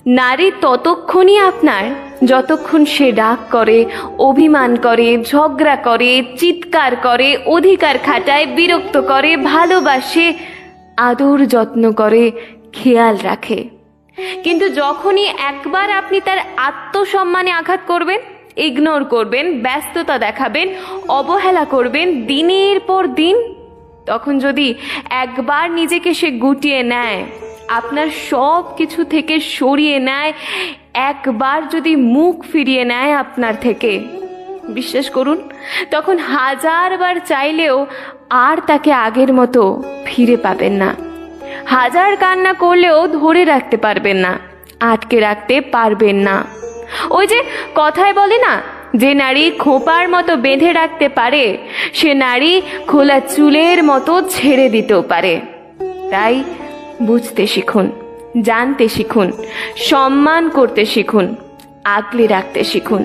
নারী ততক্ষণই আপনার যতক্ষণ সে রাগ করে, অভিমান করে, ঝগড়া করে, চিৎকার করে, অধিকার খাটায়, বিরক্ত করে, ভালোবাসে, আদর যত্ন করে, খেয়াল রাখে। কিন্তু যখনই একবার আপনি তার আত্মসম্মানে আঘাত করবেন, ইগনোর করবেন, ব্যস্ততা দেখাবেন, অবহেলা করবেন দিনের পর দিন, তখন যদি একবার নিজেকে সে গুটিয়ে নেয়, আপনার সব কিছু থেকে সরিয়ে নেয়, একবার যদি মুখ ফিরিয়ে নেয় আপনার থেকে, বিশ্বাস করুন তখন 1000 বার চাইলেও আর তাকে আগের মতো ফিরে পাবেন না। 1000 কান্না করলেও ধরে রাখতে পারবেন না, আটকে রাখতে পারবেন না। ওই যে কথায় বলে না, যে নারী খোঁপার মতো বেঁধে রাখতে পারে সে নারী খোলা চুলের মতো ছেড়ে দিতেও পারে। তাই বুঝতে শিখুন, জানতে শিখুন, সম্মান করতে শিখুন, আগলে রাখতে শিখুন।